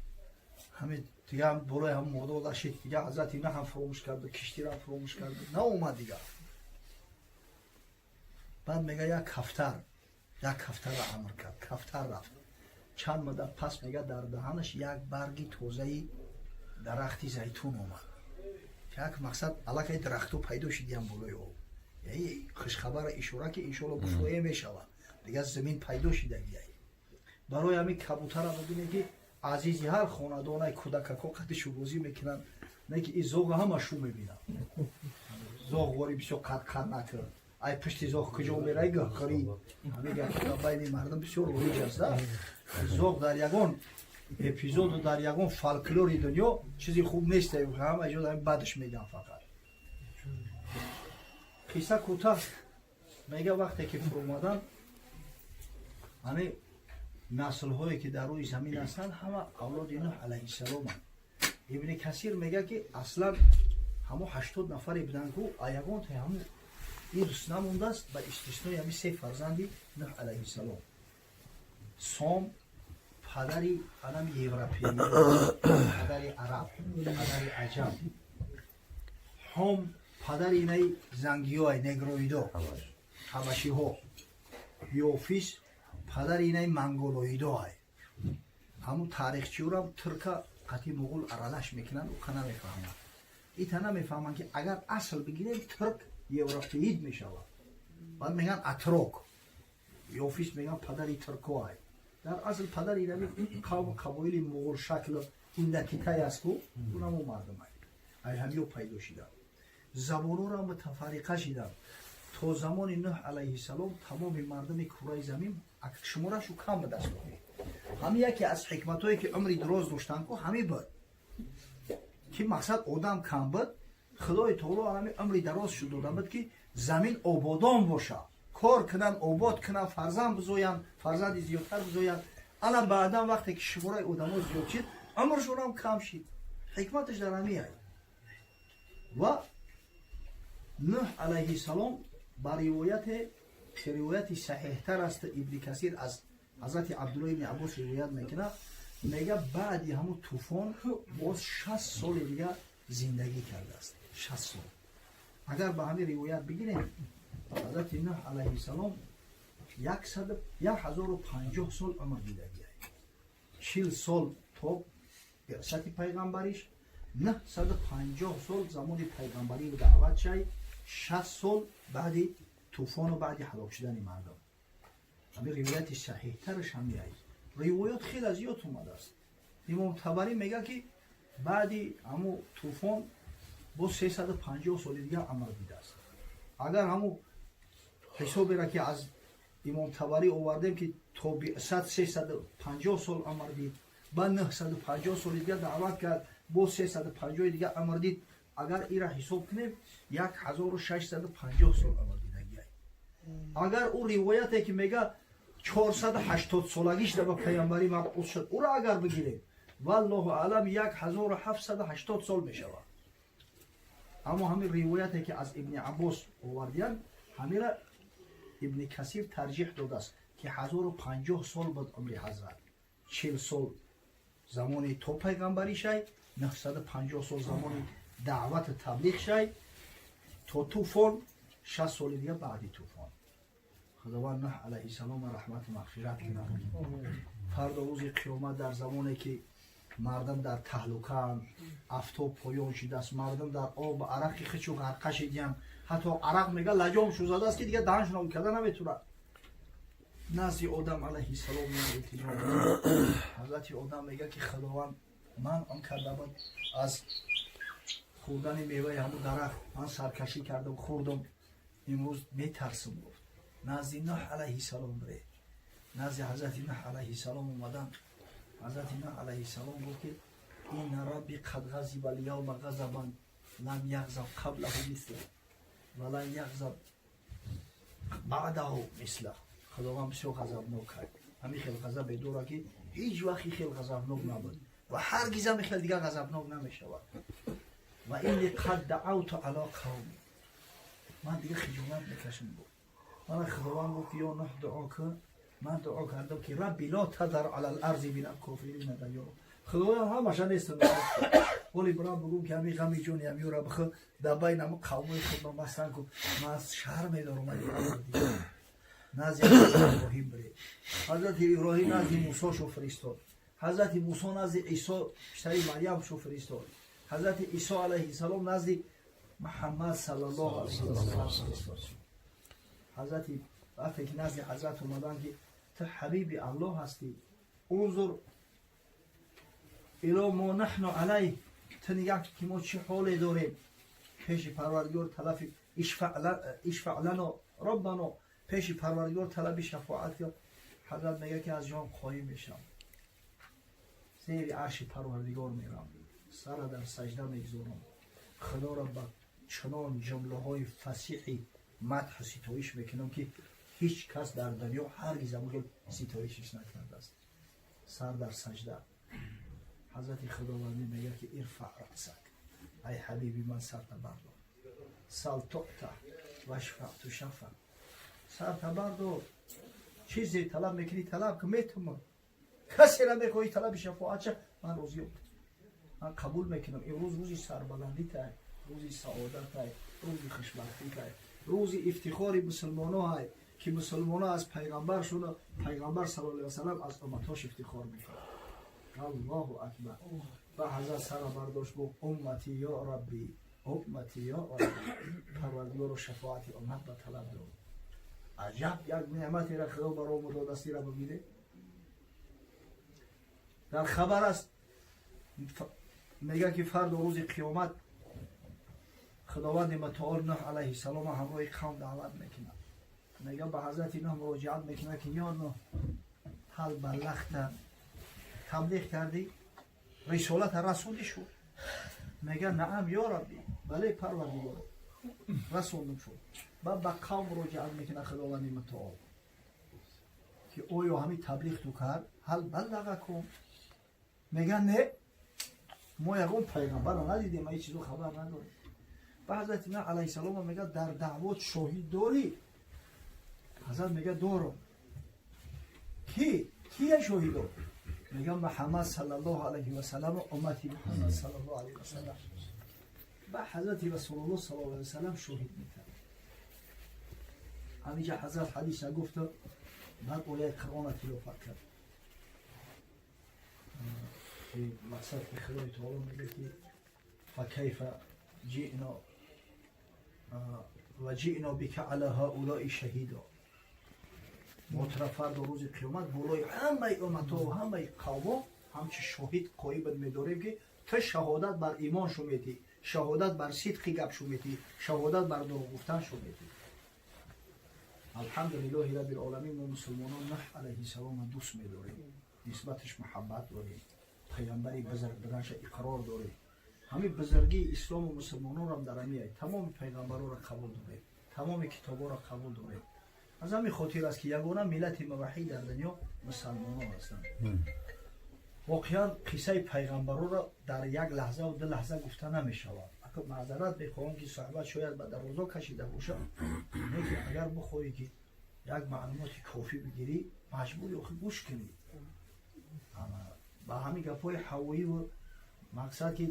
[SPEAKER 1] همین دیگه هم برای هم مردو را شد دیگه حضرت اینا هم فراموش کرد کشتی را فراموش کرد نه اومد دیگه بعد میگه یک کفتر را امر کرد کفتر رفت چند مدت پس میگه در دهنش یک برگی توزه درختی زیتون اومد که یک مقصد علاقه درختو پیدا شدیم بلوی او یعنی خوشخبر اشاره که ایشالا بشویه میشود دیگه زمین پیدا شده گیه برای همین کبوتر را ببینه که عزیزی هر خاندانه کودککا قدشو بازی میکنن نه که این زوغ همه شو میبینن زوغ واری بسیار قد نکرد ای پشت زوغ کجا میره گه خری همه گفت بین مردم بسیار رویج است زوغ در یگان اپیزود و در یگان فالکلوری دنیا چیزی خوب نیست همه اجازه همین بدش میگن فقط قصه کوتاه میگه وقتی که فرمودن همه نسل هایی که در روی زمین هستن همه اولاد نوح علیه السلام هستند. ابن کثیر میگه که اصلا همه 80 نفری بودن که ایگان تا همه این دوست نمونده است به استثنای همین 3 فرزندی نوح علیه السلام سام پدری آدم یوروپیایی پدری عرب پدری عجم هم پدری اینای زنگی های نگرویدو حبشی ها یوفیس پدر اینای منگولویدو های همون تاریخچی رو هم ترکا قطعی مغول ارالش میکنن و کنه میفهمن این تنه میفهمن که اگر اصل بگیریم ترک یوروپیید میشود بعد میگن اتروک یوفیس میگن پدری ترکو های در اصل پدر ایرانی قوم قبایل مغول شکل اندکیتای است که اونم اون مردم های همیو پیدا شدن زبانو را متفرقه شدن تا زمان نوح علیه السلام تمام مردم کره زمین شمارشو کم به دست آورد همین یکی از حکمتایی که عمری دراز داشتن که همین بود که مقصد آدم کم بود خدای تعالی همین عمری دراز شد دادن بود که زمین آبادان باشه کار کنن، آباد کنن، فرزند بزوین، فرزند زیادتر بزوین. الان بعدا وقتی که شماره آدم‌ها زیاد شد، عمرشون هم کم شد. حکمتش در همیه. و نوح علیه السلام با روایت صحیح تر است ابن کثیر از حضرت عبدالله ابن عباس روایت میکنه، میگه بعدی همون طوفان باز 60 سال دیگه زندگی کرده است. 60 سال. اگر به همین روایت بگیریم حضرت نوح علیه السلام 1050 سال عمر دیدگی، 40 سال تا بعثت پیغمبریش، 950 سال زمان پیغمبری و دعوت شد، 60 سال بعد طوفان و بعد هلاک شدن مردم. همین روایت صحیح ترش همی است. روایات خیلی زیاد اومده است. امام طبری میگه که بعد همون طوفان با 350 سال دیگه عمر دیده است. اگر همون حسابی را که از امام طبری آوردیم که تا بعثت 350 سال عمر دید، بعد 950 سال دیگه دعوت کرد، با 350 دیگه عمر دید، اگر این را حساب کنیم 1650 سال عمر دیدگی است. اگر اون روایتی که میگه 480 سالگیش در پیامبری مبعوث شد، او را اگر بگیریم والله اعلم 1780 سال می شود. اما همین روایتی که از ابن عباس آوردن، همین را ابن کثیر ترجیح داده است که 1050 سال بود عمر حضرت، 40 سال زمان تو پیغمبری شد، 950 سال زمان دعوت تبلیغ شد، تا طوفان 60 سال دیگه بعدی طوفان. خداوند نوح علیه السلام رحمت و مغفرت کنه. فردا روز قیامت در زمانی که مردم در تهلکه، آفتاب پایان شده است، مردم در آب عرق خچو غرقه شدیم، حتی عرق میگه لجام شو زده است که دیگه دهنشون هم کده نمیتونه. نزد آدم علیه السلام میگه، حضرت آدم میگه که خداوند من آن کرده بود از خوردن میوه همون درخت من سرکشی کردم خوردم، امروز میترسم. گفت نزد نوح علیه السلام بره، نزد حضرت نوح علیه السلام اومدن. حضرت نوح علیه السلام گفت که این ربی قد غضب الیوم غضبا لم یغضب قبله مثله ولن یغضب بعده مثله. خداوند بسیار غضبناک کرد، همین خیلی غضب دوره که هیچ وقتی خیلی غضبناک نبود و هرگز هم خیلی دیگه غضبناک نمیشود. و اینی قد دعوت علی قومی، من دیگه خجالت میکشم. بود من خداوند گفت یا نوح دعا کن، من دعا کردم که ربی لا تذر علی الارض من الکافرین دیارا. خداوند همش نیست، ولی برام بگو که همین غمی جون همی را بخ در بین هم قوم خود مستن کو من از شهر میدارم. نزد ابراهیم بره، حضرت ابراهیم نزد موسی شو فرستاد، حضرت موسی نزد عیسی پسری مریم شو فرستاد، حضرت عیسی علیه السلام نزد محمد صلی الله علیه و سلم فرستاد. حضرت وقتی که نزد حضرت اومدن که تو حبیب الله هستی، انظر الی ما نحن علیه، تو نگاه که ما چه حالی داریم، پیش پروردگار طلب اشفع لنا ربنا، پیش پروردگار طلب شفاعت کرد. حضرت میگه که از جام خواهی میشم، زیر عرش پروردگار میرم، سر در سجده میگذارم، خدا را با چنان جمله های فصیحی مدح و ستایش میکنم که هیچ کس در دنیا هرگز هم ستایشش نکرده است. سر در سجده. حضرت خداوندی میگه که ارفع رأسک، ای حبیبی من سر بردار، سل تعطى و اشفع تشفع. سر بردار، چیزی طلب میکنی طلب که میتونم، کسی را میخوایی طلب شفاعت من راضیم، من قبول میکنم. امروز روزی سربلندی تای، روزی سعادت تای، روزی خوشبختی تای، روزی افتخاری مسلمان های که مسلمان ها از پیغمبر شده، پیغمبر صلی الله علیه و سلم از امتاش افتخار میکنه. الله اکبر. و حضرت سر برداشت با امتی یا ربی، امتی یا ربی، پروردگار و شفاعت امت را طلب دارم. عجب یک نعمتی را خدا برای دادستی را ببینه. در خبر است میگه که فردا روز قیامت خداوند متعال نوح علیه السلام همراه قوم دعوت میکنه. میگه به حضرت نوح مراجعت میکنه که یا نوح هل بلغت، تبلیغ کردی، رسالت رسولی شد؟ میگه نعم یا ربی، بله پروردگار. رسوندم شد بعد با قوم مراجعت میکنه خداوند متعال که اویا همین تبلیغ تو کرد هل بلغکم میگن نه ما یکم پیغمبر رو ندیدیم ما هیچ چیزو خبر نداریم و حضرت اینا علیه السلام میگه در دعوت شاهد داری حضرت میگه دارم کیه شاهد دار میگه محمد صلی الله علیه و سلم و امتی محمد صلی الله علیه و سلم و حضرت رسول الله صلی الله علیه و سلم شاهد میکنه همینجا حضرت حدیث گفت بعد اولای قرآن تلاوت کرد مقصد که خدای تعالی میگه که فکیف جئنا و جئنا بک علی هؤلاء شهیدا ما فردا روز قیامت بالای همه امتها و همه قوما همچه شاهد قایب میداریم که تو شهادت بر ایمان شو میدی شهادت بر صدق گپ شو میدی شهادت بر دروغ گفتن شو میدی الحمدلله رب العالمین ما مسلمانان نوح علیه السلام دوست میداریم نسبتش محبت داریم پیامبری بزرگ بودنش اقرار داره همین بزرگی اسلام و مسلمانان را در امیه تمام پیغمبران را قبول داره تمام کتابا را قبول داره از همین خاطر است که یگانه ملت موحد در دنیا مسلمانان هستند واقعا قصه پیغمبران را در یک لحظه و دو لحظه گفته نمی شود اگر معذرت بخواهم که صحبت شاید به درازا کشیده باشه که اگر بخواهی که یک معلومات کافی بگیری مجبوری آخه گوش کنی با همین گپای هوایی و مقصد که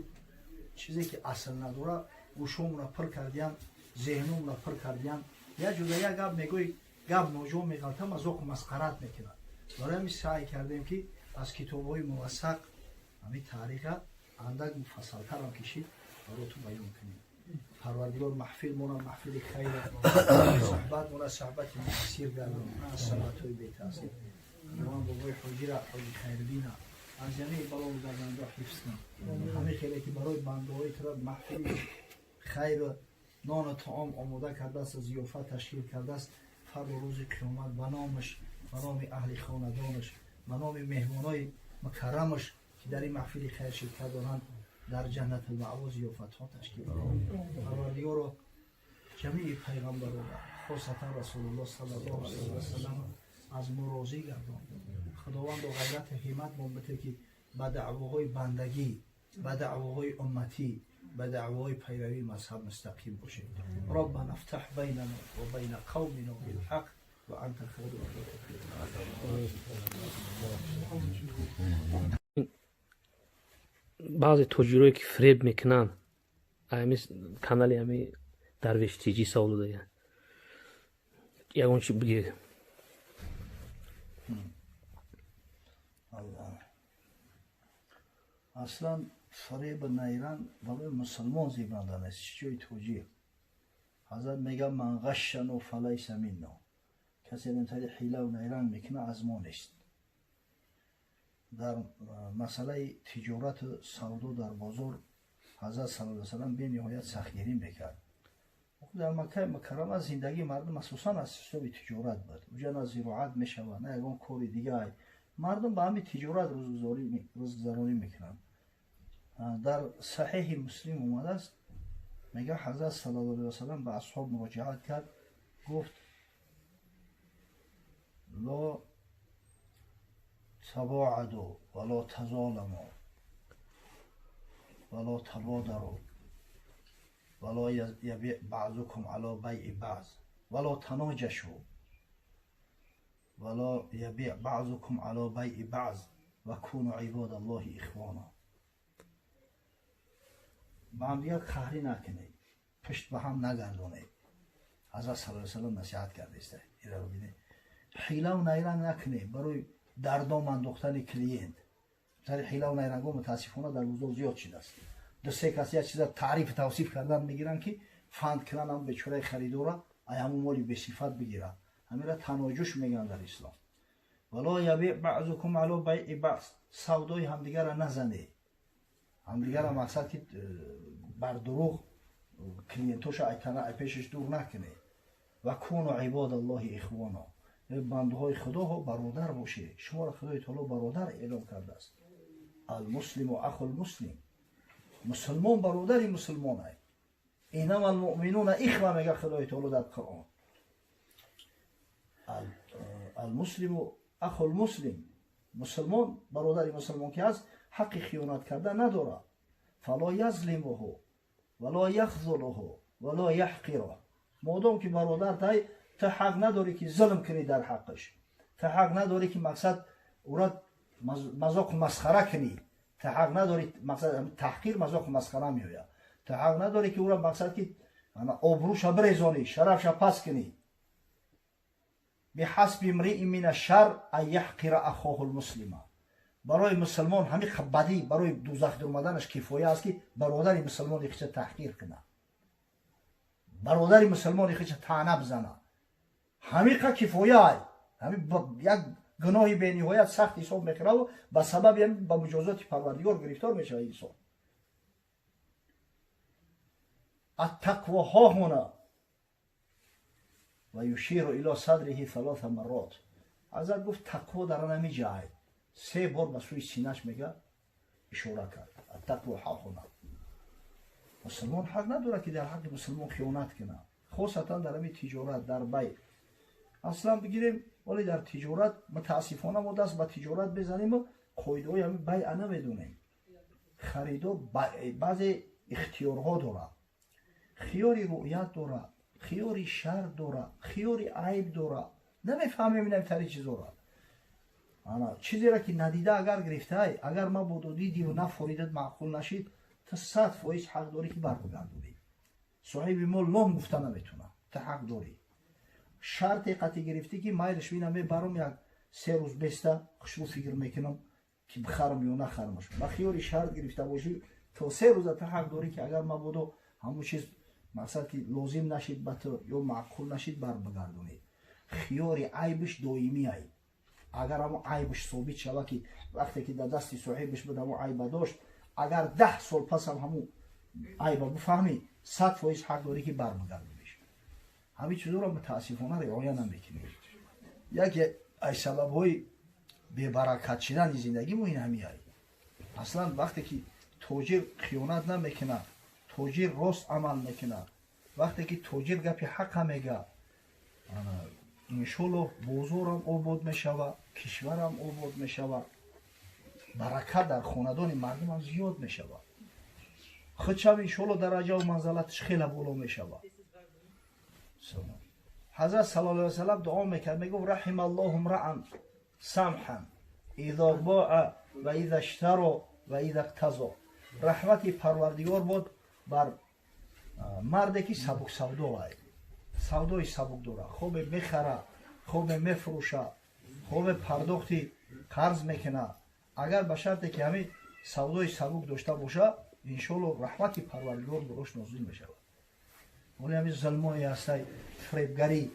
[SPEAKER 1] چیزی که اصل نداره گوشم را پر کردیم ذهنم را پر کردیم یا جدا یک گپ میگوی گپ نوجو میگلتم از اوق مسخرت میکنن برای همین سعی کردیم که از کتاب‌های موثق همین تاریخ اندک مفصل‌تر هم کشید براتون بیان کنیم پروردگار محفل مونا محفل خیر صحبت مونا صحبت مؤثر گردون از صحبت‌های بی‌تاثیر ایمان بابای حجی را حجی خیربین از جمعی بلا و درزنده حفظ کن همه خیلی که برای بنده‌های طرف محفل خیر نان و طعام آماده کرده است ضیافت تشکیل کرده است فردا روز قیامت به نامش به نام اهل خاندانش به نام مهمانای مکرمش که در این محفل خیر شرکت دارند در جنت المأوا ضیافت ها تشکیل دهند پروردگار را جمعی پیغمبران خاصتا رسول الله صلی الله علیه و سلم از ما راضی گرداند خداوند و غیرت همت بده که به دعواهای بندگی به دعواهای امتی به دعواهای پیروی مذهب مستقیم باشید ربنا افتح بیننا و بین قومنا بالحق و انت خیر
[SPEAKER 3] بعضی توجیه‌هایی که فریب میکنن همین کانال همین درویش تیجی سوال دیگه یکون چی بگی
[SPEAKER 1] اصلا فریب نیران برای مسلمان زیبندن است چیزی توجیه حضرت میگه من غشن فلیس منا کسی اینطوری حیله و نیران میکنه از ما نیست در مسئله تجارت سودا در بازار حضرت صلی الله علیه و سلم به نهایت سختگیری میکرد در مکه مکرمه زندگی مردم اساساً از حساب تجارت بود اونجا نه زراعت میشود نه یگان کاری دیگه مردم با همین تجارت روزگذرانی میکنن در صحیح مسلم اومده است میگه حضرت صلی الله علیه و سلم به اصحاب مراجعت کرد گفت لا تباعدوا ولا تظالموا ولا تبادروا ولا يبيع بعضكم على بيع بعض ولا تناجشوا ولا يبيع بعضكم على بيع بعض وكونوا عباد الله اخوانا با هم دیگر قهری نکنید پشت به هم نگردانید حضرت صلی الله علیه و سلم نصیحت کرده است این رو ببینید حیله و نیرنگ نکنید برای دردام انداختن کلینت در حیله و نیرنگا متاسفانه در بازار زیاد شده است دو سه کسی از چیزا تعریف توصیف کردن میگیرن که فند کنن هم بیچاره خریدارا همون مالی به صفت بگیرن همین را تناجش میگن در اسلام ولا یبیع بعضکم علی بیع بعض سودای همدیگر را نزنه همدیگر را مقصد که بر دروغ کلینتوش ای پیشش دور نکنه و کونوا عباد الله اخوانا بندهای خدا ها برادر باشه شما را خدای تعالی برادر اعلام کرده است المسلم و اخو المسلم مسلمان برادری مسلمان است اینما المؤمنون اخوه میگه خدای تعالی در قرآن. المسلم اخو المسلم، مسلمان برادر مسلمان که هست حق خیانت کرده نداره. فلا یظلمه ولا یخذله ولا یحقره. مادام که برادر تای تو حق نداری که ظلم کنی در حقش، تو حق نداری که مقصد او را مذاق مسخره کنی، تو حق نداری مقصد تحقیر مذاق مسخره میآید، تو حق نداری که او را مقصد که آبروش بریزانی، شرفش پس کنی. بحسب امرئ من الشر ان یحقر اخاه المسلم. برای مسلمان همین بدی برای دوزخ در اومدنش کفایه است که برادر مسلمان خیش تحقیر کنه، برادر مسلمان خیش طعنه بزنه. همین کفایه است. همین یک گناهی به نهایت سخت حساب میکنه و به سبب همین به مجازات پروردگار گرفتار میشه انسان. التقوى ها هنا و یشیر الی صدره 3 مرات. حضرت گفت تقوا در همین جای 3 بار به سوی سینه‌اش میگه اشاره کرد. التقوى ها هنا. مسلمان حق نداره که در حق مسلمان خیانت کنه، خاصتا در همین تجارت، در بیع. اصلا بگیریم ولی در تجارت متاسفانه ما دست به تجارت بزنیم و قاعده‌های همین بیع نمیدونیم. خریدار بعضی اختیارها داره، خیاری رؤیت داره، خیاری شر داره، خیاری عیب داره. نمیفهمیم این طریق چیز داره. چیزی را که ندیده اگر گرفته، اگر ما بود دیدی و نفهمیدت معقول نشید، تا 100% حق داری که برگردونی. صاحب مال لام گفته نمیتونه، تا حق داری. شرط قطعی گرفتی که مایلش بینم برام یک 3 روز بسته خوشو فکر میکنم که بخرم یا نخرمش. با خیاری شرط گرفته باشی تا 3 روز تا حق داری که اگر ما بودو همون چیز مقصد که لازم نشید به تو یا معقول نشید بگردونید. خیاری عیبش دائمی ای. اگر همون عیبش ثابت شود که وقتی که در دست صاحبش بود همون عیب داشت، اگر 10 سال پس هم همون عیب بفهمی 100% حق داری که برمیگردونیش. همین چیزا رو متاسفانه رعایت نمیکنیم. یکی از سبب‌های بی‌برکت شدن زندگی ما این همین ای. اصلا وقتی که تاجر خیانت نمیکنه، تاجر راست عمل میکنه، وقتی که تاجر گپی حق میگه، انشالله بازارم آباد میشود، کشورم آباد میشود، برکت در خاندان مردم هم زیاد میشود، خودش هم انشالله درجه و منزلتش خیلی بالا میشود. حضرت صلی الله علیه و سلم دعا میکرد، میگفت رحم الله امرأ سمحا اذا باع و اذا اشترى و اذا اقتضى. رحمت پروردگار بود بر مردی که سبک سودا است، سودای سبک داره، خوب میخره، خوب میفروشه، خوب پرداختی قرض میکنه. اگر به شرطی که همین سودای سبک داشته باشه، انشالله رحمت پروردگار براش نازل میشه. ولی همین ظلمایی هست، فریبگری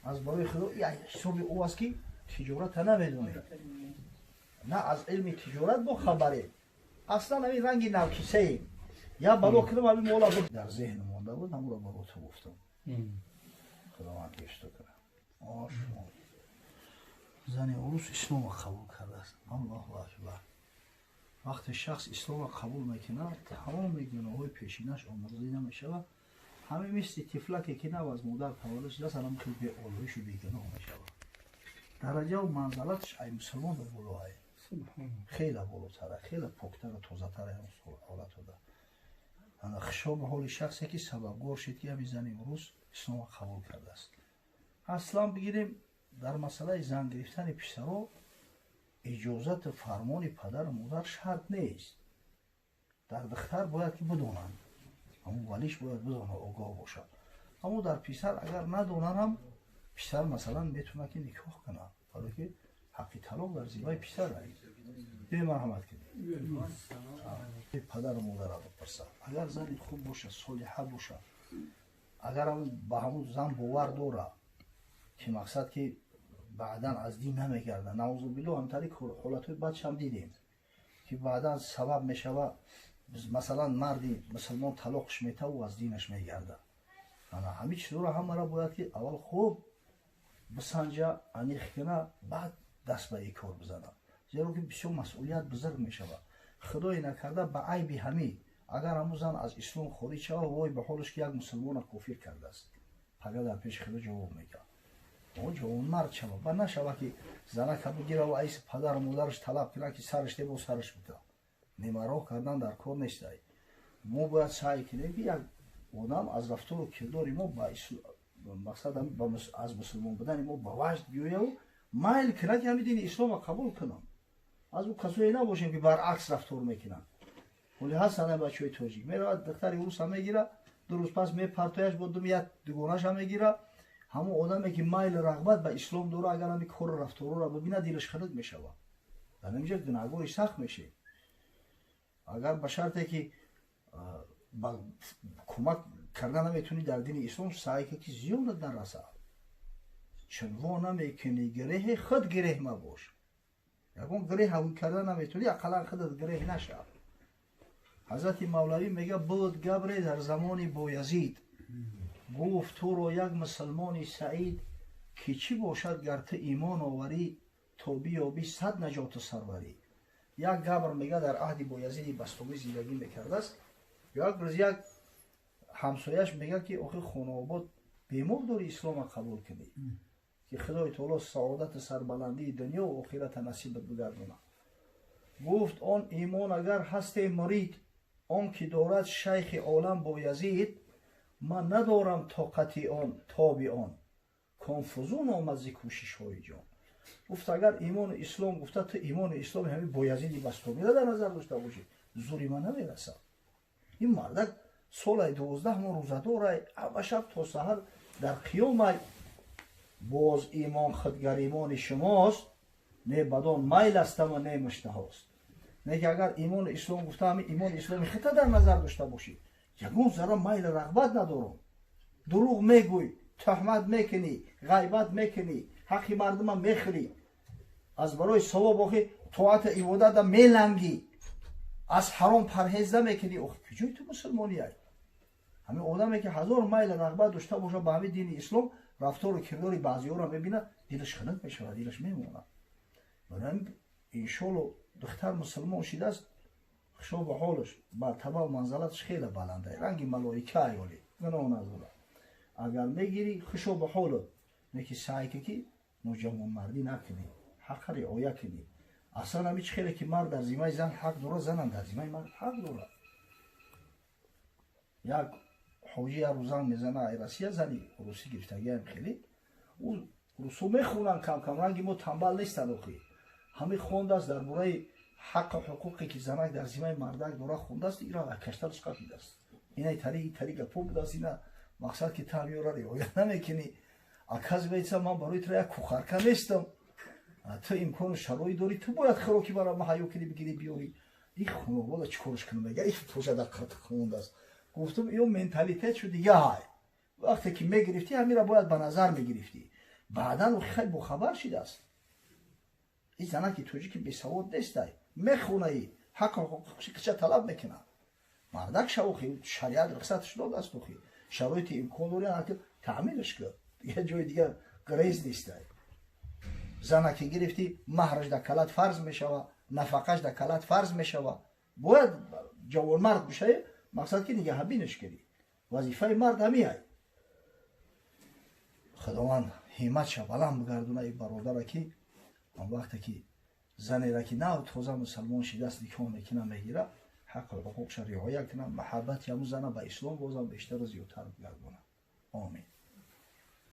[SPEAKER 1] از برای خدا یک حساب او است که تجارت نمیدونه، نه از علم تجارت با خبره. اصلا همین رنگی نوکیسه ایم یا بلا کنم همین مولا بود در ذهن مانده بود، همون را برای تو گفتم. خداوند گشتو کنم. زن عروس اسلام قبول کرده است. الله اکبر. وقتی شخص اسلام قبول میکنه تمام گناه‌های پیشینش آمرزیده نمیشه و همه مثل طفلکی که نو از مادر تولد شده سلام خیلی به آلایش و بیگناه میشه. درجه و منزلتش ای مسلمان به بالاه خیلی بالاتره، خیلی پاکتر و تازه‌تر از حالت ده. انا خشاب حال شخصی که سببگار شد که همین زن امروز اسلام قبول کرده است. اصلا بگیریم در مسئله زن گرفتن پسرها اجازت فرمان پدر و مادر شرط نیست. در دختر باید که بدونن، اما ولیش باید بدونه، آگاه باشد. اما در پسر اگر ندونن هم پسر مثلا میتونه که نکاح کنه، برای که حقی طلاق در زیبای پسر هست. به مرحمت کنید. پدر و مادر را بپرسه. اگر زن خوب باشه، صالحه باشه، اگر هم به همون زن باور داره که مقصد که بعدا از دین نمیگرده، نعوذ بالله همطوری حالتهای بچه هم دیدیم که بعدا سبب میشوه مثلا مردی مسلمان طلاقش میته و از دینش میگرده. همین چیزا را هم را باید که اول خوب بسنجه، انیخ کنه، بعد دست به این کار بزنه. زیرا که بسیار مسئولیت بزرگ میشوه. خدای نکرده به عیب همین اگر همون زن از اسلام خارج شود وای به حالش که یک مسلمان کافر کرده است پگه در پیش خدا جواب میگه او جوان مرد شود و نشود که زنک بگیره و ایس پدر و مادرش طلب کنه که سرش ده با سرش بده نمراه کردن در کار نیست. ما باید سعی کنیم که یک آدم از رفتار و کردار ما با مقصد از مسلمان بودن ما با وجد بیایه و مایل کنه که همین دین اسلام را قبول کنم. از اون کسایی نباشیم که برعکس رفتار میکنن. ولی هستن بچه‌های تاجیک میرود دختری روس هم میگیره دو روز پس میپرتایش با دومیت دوگانش هم میگیره. همون آدمی که مایل رغبت به اسلام داره اگر همین کار رفتار را ببینه دلش خنک میشه در اینجا گناهگارش سخت میشه. اگر به شرطی که کمک کردن نمیتونی در دین اسلام سعی که زیادت نرسه چون و نمیکنی گره خود گره مباش یکون گره هون کردن نمیتونی اقلا خودت گره نشه. حضرت مولوی میگه بود گبره در زمان بایزید گفت تو رو یک مسلمانی سعید که چی باشد گر تو ایمان آوری تا بیابی صد نجات سروری. یک گبر میگه در عهد بایزید بستگی زندگی میکرده است. یک روز یک همسایش میگه که آخه خانه آباد بیمار داری اسلام قبول کنی که خدای تعالی سعادت سربلندی دنیا و آخرت نصیبت بگردونه. گفت آن ایمان اگر هست مرید آن که دارد شیخ عالم بایزید من ندارم طاقت آن تاب آن کنفوزون آمد ز کوشش های جان. گفت اگر ایمان اسلام گفته تو ایمان اسلام همین بایزیدی بستگی در نظر داشته باشی زوری من نمیرسه. این مردک سال 12 ما روزه داره اول شب تا سحر در قیام باز ایمان خودگر ایمان شماست نه بدان میل استم و نه مشتهاست. نه که اگر ایمان اسلام گفته همین ایمان اسلامی خطا در نظر داشته باشی یکون ذره میل رغبت ندارم دروغ میگوی تهمت میکنی غیبت میکنی حق مردم میخری از برای ثواب آخه طاعت عبادت میلنگی از حرام پرهیز نمیکنی آخه کجای تو مسلمانی هست؟ همین آدمی که هزار میل رغبت داشته باشه به همین دین اسلام رفتار و کردار بعضی‌ها را میبینه دلش خنک میشه و دلش میمونه. برای انشالله دختر مسلمان شده است خشو به حالش مرتبه و منزلتش خیلی بلنده رنگ ملائکه ایالی گناه نداره. اگر میگیری خشو به حالت نکی سعی که نوجوان مردی نکنی حق رعایت کنی. اصلا همیچ خیلی که مرد در ذمه زن حق داره زن در ذمه مرد حق داره. یک حوجی روزان میزنه ایراسیه زنی روسی گرفتگی هم خیلی اون روسو میخونن کم کم رنگی ما تنبل نیستن اخی همه خونده است درباره حق و حقوقی که زنک در ذمه مردک داره خونده است ایران کشترش قطعی است. اینای طریق پوب دست اینا مقصد که تامیورا رعایت نمیکنی اکاز بیچا من برای تو یک کوخارکا نیستم تو امکان شرایط داری تو باید خوراکی برای ما حیو کنی بگیری بیاری این خانواده چیکارش کنم میگه این پروژه در خونده است. گفتم این منتالیته شو دیگه های وقتی که میگرفتی همین را باید به نظر میگرفتی بعدا خیلی بخبر شده است. این زنه که توجی که بیسواد نیست میخونه حق حقوقش که طلب میکنه مردک شوخی شریعت رخصتش داده است توخی شرایط امکان داری حتی تعمیلش کرد یه جای دیگه گریز نیست. زنه که گرفتی مهرش در کلت فرض میشوه نفقش در کلت فرض میشوه باید جوان مرد بشه مقصد که دیگه هبینش کردی وظیفه مرد همی های. خداوند همت شو بلند بگردونه ای برادر که آن وقتی که زنی را که نه تازه مسلمان شده است دیگه میکنه میگیره حق و حقوقش رعایت کنه محبت همون زنه به اسلام بازم بیشتر و زیادتر بگردونه. آمین.